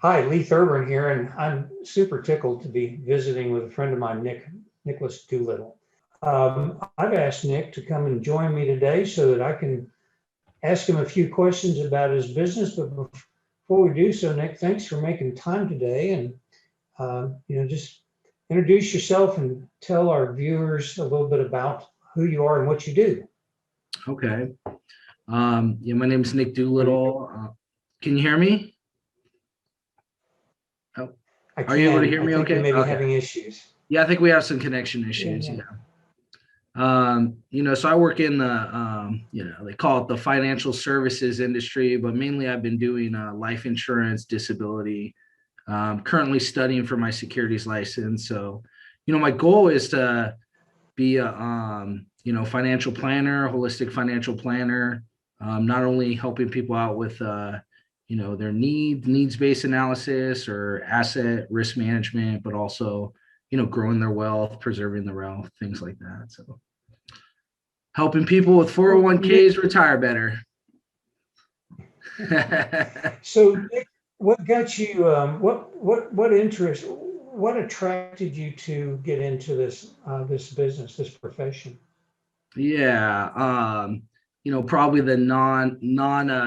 Hi, Lee Thurman here, and I'm super tickled to be visiting with a friend of mine, Nicholas Doolittle. I've asked Nick to come and join me today so that I can ask him a few questions about his business. But before we do so, Nick, thanks for making time today, and just introduce yourself and tell our viewers a little bit about who you are and what you do. Okay. Yeah, my name is Nick Doolittle. Can you hear me? Oh, I are you able to can. hear I me think we okay? may be Okay. having issues. Yeah, I think we have some connection Yeah, issues. yeah. Yeah. So I work in the, they call it the financial services industry, but mainly I've been doing life insurance, disability, currently studying for my securities license. So, my goal is to be a, financial planner, holistic financial planner, not only helping people out with, their needs-based analysis or asset risk management, but also, growing their wealth, preserving their wealth, things like that. So helping people with Well, Nick, 401ks retire better. so, Nick, what got you? What interest? What attracted you to get into this business, this profession? Yeah, probably the non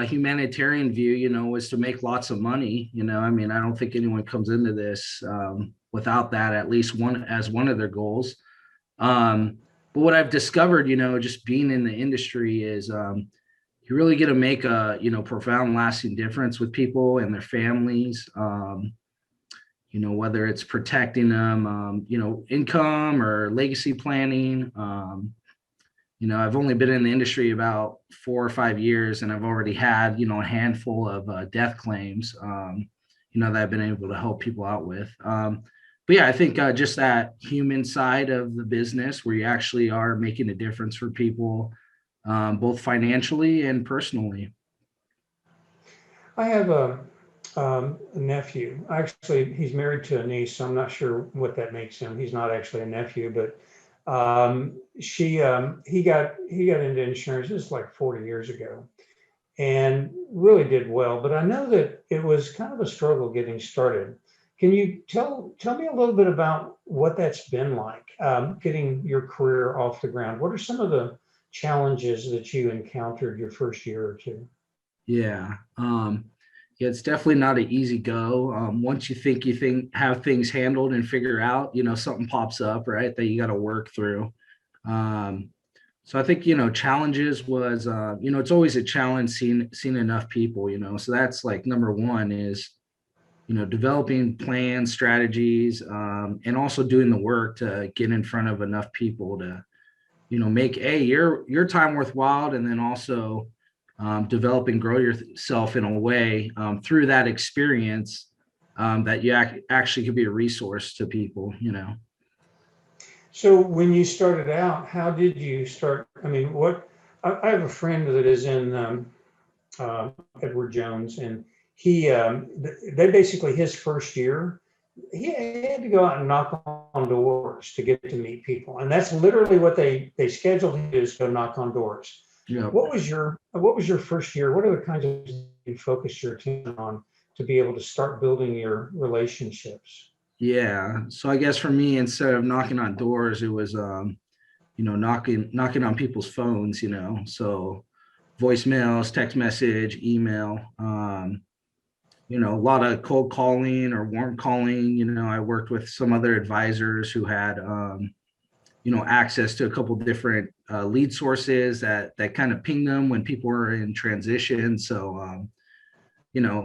humanitarian view, was to make lots of money. I mean, I don't think anyone comes into this without that, at least one of their goals. But what I've discovered, just being in the industry is you really get to make a profound, lasting difference with people and their families. Whether it's protecting them, income or legacy planning. I've only been in the industry about 4 or 5 years, and I've already had, a handful of death claims, that I've been able to help people out with. But yeah, I think just that human side of the business where you actually are making a difference for people, both financially and personally. I have a nephew. Actually, he's married to a niece, so I'm not sure what that makes him. He's not actually a nephew, but he got into insurance. This is like 40 years ago, and really did well. But I know that it was kind of a struggle getting started. Can you tell me a little bit about what that's been like, getting your career off the ground? What are some of the challenges that you encountered your first year or two? Yeah. Yeah, it's definitely not an easy go. Once you think have things handled and figure out, something pops up, right, that you got to work through. Um, so I think, challenges was, it's always a challenge seeing enough people, so that's like number one is, developing plans, strategies, and also doing the work to get in front of enough people to, make your time worthwhile, and then also develop and grow yourself in a way through that experience that you actually could be a resource to people. So when you started out, how did you start? I mean, I have a friend that is in Edward Jones, and they basically his first year, he had to go out and knock on doors to get to meet people, and that's literally what they scheduled him to do, is go knock on doors. Yeah. What was your first year? What are the kinds of things you focused your attention on to be able to start building your relationships? Yeah. So I guess for me, instead of knocking on doors, it was knocking on people's phones, so voicemails, text message, email, a lot of cold calling or warm calling. I worked with some other advisors who had access to a couple different lead sources that kind of ping them when people were in transition. So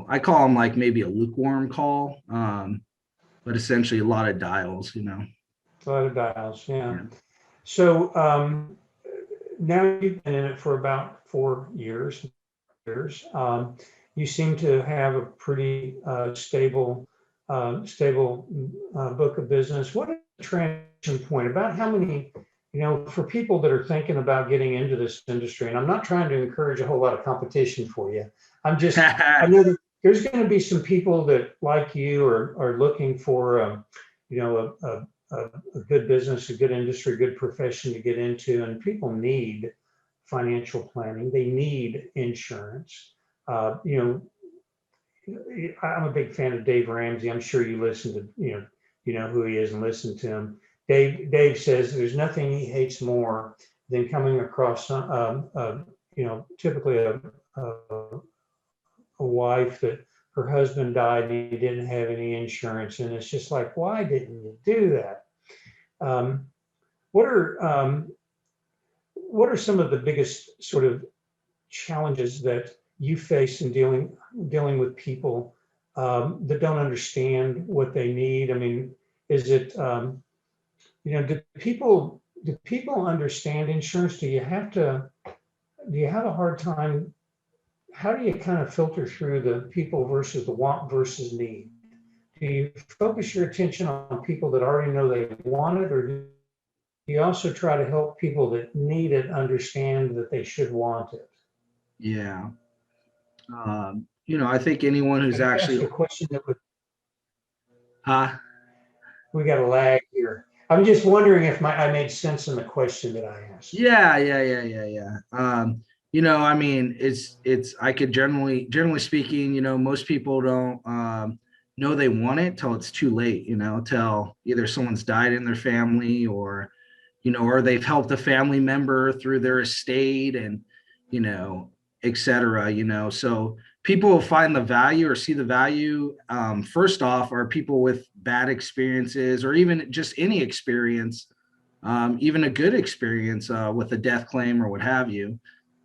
I call them like maybe a lukewarm call, but essentially a lot of dials. A lot of dials, yeah. Yeah. So now you've been in it for about 4 years. You seem to have a pretty stable book of business. What is the transition point? About how many, for people that are thinking about getting into this industry, and I'm not trying to encourage a whole lot of competition for you. I know that there's going to be some people that, like you, are looking for, a good business, a good industry, a good profession to get into, and people need financial planning. They need insurance. I'm a big fan of Dave Ramsey. I'm sure you listen to, you know who he is and listen to him. Dave says there's nothing he hates more than coming across, typically a wife that her husband died and he didn't have any insurance. And it's just like, why didn't you do that? Um, what are what are some of the biggest sort of challenges that you face in dealing with people that don't understand what they need? I mean, is it do people understand insurance? Do you have a hard time? How do you kind of filter through the people versus the want versus need? Do you focus your attention on people that already know they want it, or do you also try to help people that need it understand that they should want it? Yeah. I think anyone who's I asked actually, a question that would, huh? we got a lag here. I'm just wondering if I made sense in the question that I asked. Yeah. I mean, it's I could generally speaking, most people don't know they want it till it's too late, till either someone's died in their family, or they've helped a family member through their estate, and et cetera. So people will find the value or see the value. First off, are people with bad experiences, or even just any experience, even a good experience with a death claim or what have you.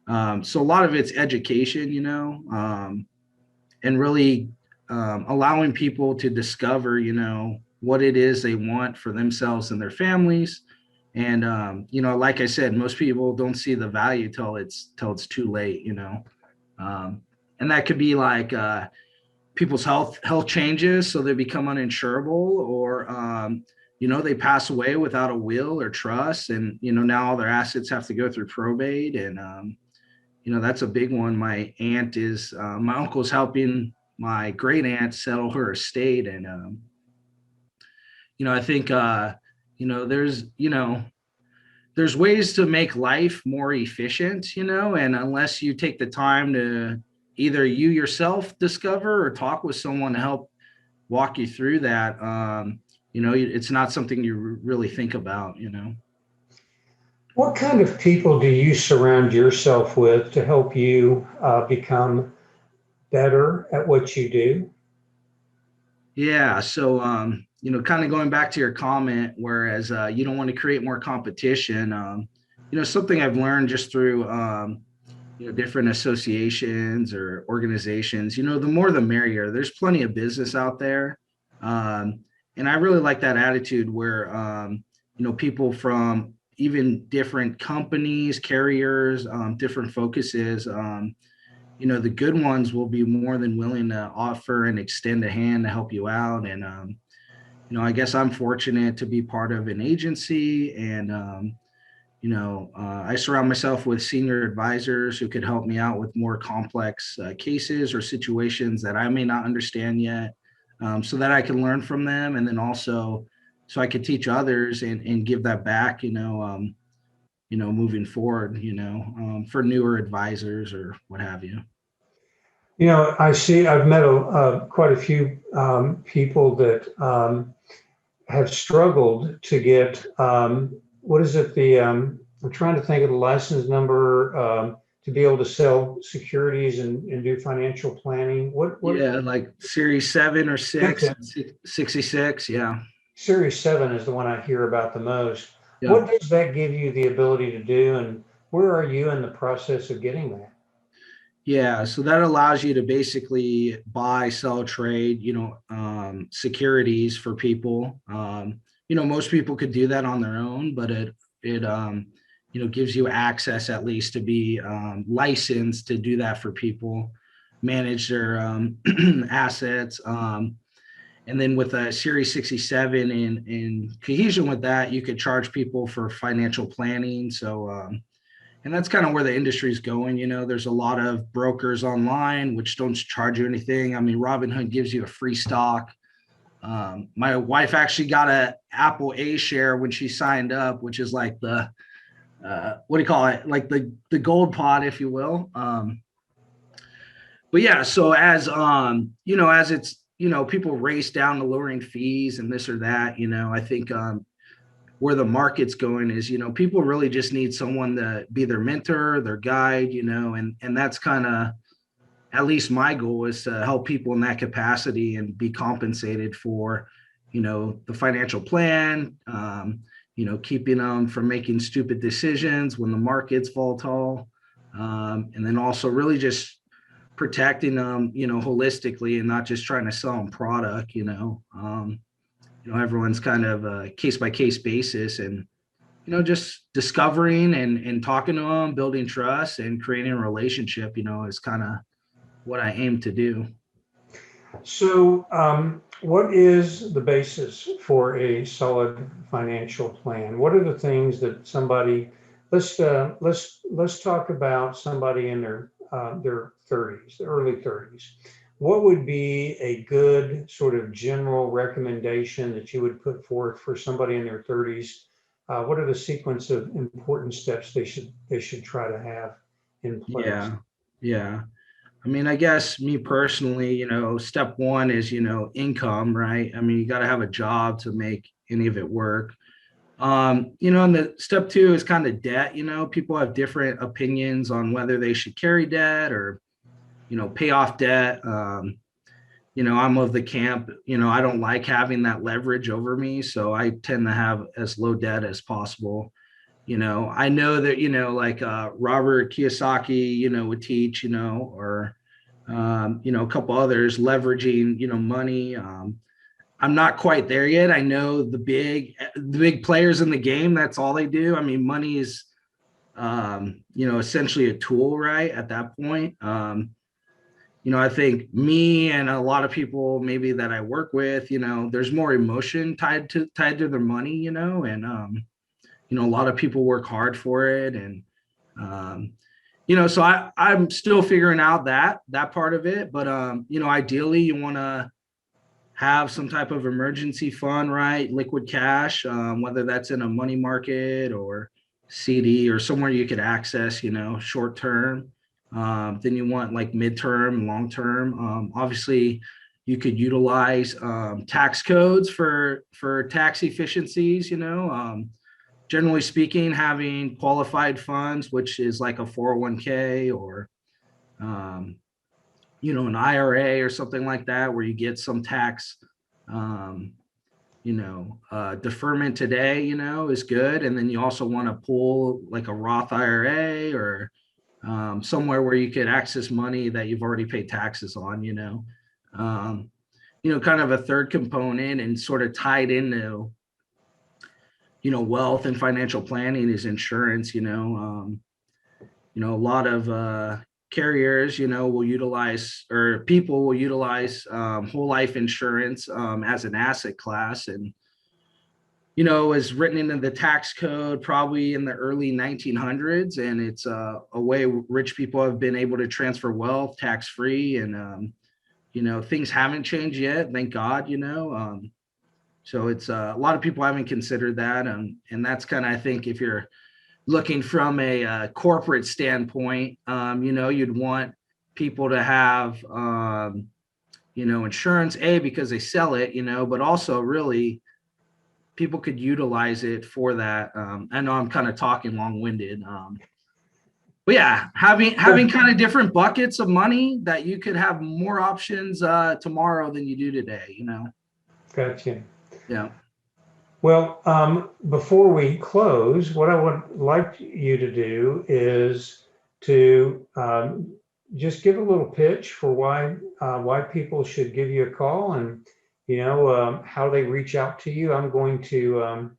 So a lot of it's education, and really allowing people to discover, what it is they want for themselves and their families. And like I said, most people don't see the value till it's too late, um, and that could be like people's health changes, so they become uninsurable, or they pass away without a will or trust, and now all their assets have to go through probate. And that's a big one. My uncle's helping my great aunt settle her estate. And I think there's ways to make life more efficient, and unless you take the time to either you yourself discover or talk with someone to help walk you through that, it's not something you really think about. What kind of people do you surround yourself with to help you become better at what you do? Yeah. So, kind of going back to your comment, whereas you don't want to create more competition, something I've learned just through, different associations or organizations, the more the merrier. There's plenty of business out there. Um, and I really like that attitude where, people from even different companies, carriers, different focuses, the good ones will be more than willing to offer and extend a hand to help you out. And, I guess I'm fortunate to be part of an agency, and, I surround myself with senior advisors who could help me out with more complex cases or situations that I may not understand yet, so that I can learn from them. And then also so I could teach others and give that back, moving forward, for newer advisors or what have you. I've met quite a few people that have struggled to get, what is it, I'm trying to think of the license number, to be able to sell securities and do financial planning. What Yeah, like Series 7 or 6, 66. Yeah. Series 7 is the one I hear about the most. Yeah. What does that give you the ability to do, and where are you in the process of getting that? Yeah, so that allows you to basically buy, sell, trade, securities for people. Most people could do that on their own, but it gives you access at least to be licensed to do that for people, manage their assets. And then with a Series 67 in cohesion with that, you could charge people for financial planning. So, and that's kind of where the industry is going. There's a lot of brokers online which don't charge you anything. I mean, Robinhood gives you a free stock. My wife actually got a Apple A share when she signed up, which is like the what do you call it? Like the gold pod, if you will. but yeah, so as as it's, people race down to lowering fees and this or that, I think where the market's going is, people really just need someone to be their mentor, their guide, and that's kind of, at least my goal is to help people in that capacity and be compensated for, the financial plan, keeping them from making stupid decisions when the market's volatile. And then also really just protecting them, holistically and not just trying to sell them product, everyone's kind of a case by case basis, and, just discovering and talking to them, building trust and creating a relationship, is kind of what I aim to do. So, what is the basis for a solid financial plan? What are the things that somebody, let's talk about somebody in their 30s, the early 30s. What would be a good sort of general recommendation that you would put forth for somebody in their 30s? What are the sequence of important steps they should try to have in place? Yeah. Yeah. I mean, I guess me personally, step one is, income, right? I mean, you got to have a job to make any of it work. And the step two is kind of debt. People have different opinions on whether they should carry debt or, pay off debt. I'm of the camp, I don't like having that leverage over me. So I tend to have as low debt as possible. I know that, like Robert Kiyosaki, would teach, or, a couple others leveraging, money. I'm not quite there yet. I know the big players in the game, that's all they do. I mean, money is, essentially a tool, right? At that point. I think me and a lot of people maybe that I work with, there's more emotion tied to their money, and a lot of people work hard for it. And so I'm still figuring out that part of it. But ideally you want to have some type of emergency fund, right? Liquid cash, whether that's in a money market or CD or somewhere you could access, short term. Then you want like midterm, long term. Obviously, you could utilize tax codes for tax efficiencies. Generally speaking, having qualified funds, which is like a 401k or um, an IRA or something like that, where you get some tax, deferment today, is good. And then you also want to pull like a Roth IRA or somewhere where you could access money that you've already paid taxes on, kind of a third component and sort of tied into, wealth and financial planning is insurance. A lot of carriers, will utilize, or people will utilize whole life insurance as an asset class. And, was written into the tax code probably in the early 1900s. And it's a way rich people have been able to transfer wealth tax free. And, things haven't changed yet, thank God, so it's a lot of people haven't considered that. And that's kind of, I think, if you're looking from a corporate standpoint, you'd want people to have, insurance, because they sell it, but also really people could utilize it for that. I know I'm kind of talking long-winded. But yeah, having kind of different buckets of money that you could have more options tomorrow than you do today, Gotcha. Yeah. Well, before we close, what I would like you to do is to just give a little pitch for why people should give you a call, and how they reach out to you. I'm going to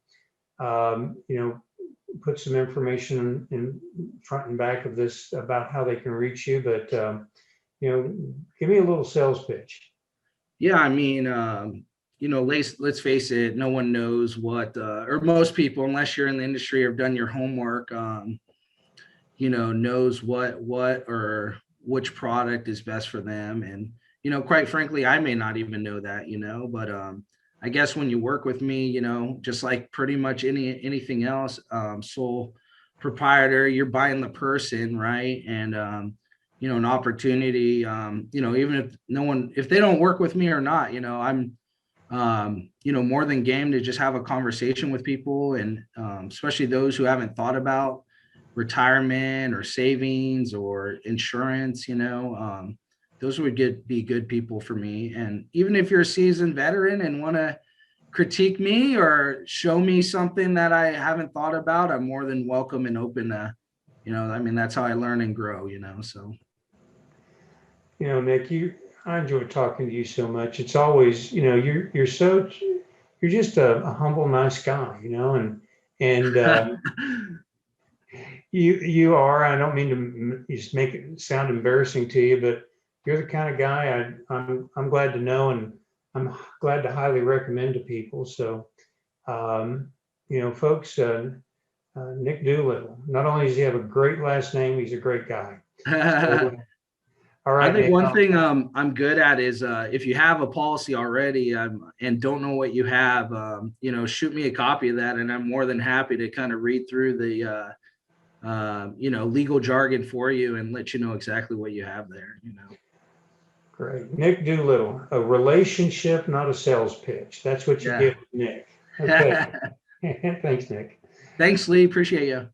put some information in front and back of this about how they can reach you, but give me a little sales pitch. Yeah, I mean, let's face it, no one knows what, or most people, unless you're in the industry or have done your homework, knows what or which product is best for them. And, quite frankly, I may not even know that, but I guess when you work with me, just like pretty much anything else, sole proprietor, you're buying the person, right? And, an opportunity, even if they don't work with me or not, I'm, more than game to just have a conversation with people, and especially those who haven't thought about retirement or savings or insurance, those would be good people for me. And even if you're a seasoned veteran and want to critique me or show me something that I haven't thought about, I'm more than welcome and open to, that's how I learn and grow, so. Nick, I enjoy talking to you so much. It's always, you're just a humble, nice guy, and you are. I don't mean to just make it sound embarrassing to you, but you're the kind of guy I'm glad to know, and I'm glad to highly recommend to people. So, folks, Nick Doolittle. Not only does he have a great last name, he's a great guy. So, all right, I think Nick, one thing I'm good at is if you have a policy already and don't know what you have, shoot me a copy of that, and I'm more than happy to kind of read through the legal jargon for you and let you know exactly what you have there. Great. Nick Doolittle, a relationship, not a sales pitch. That's what you Yeah. give Nick. Okay. Thanks, Nick. Thanks, Lee. Appreciate you.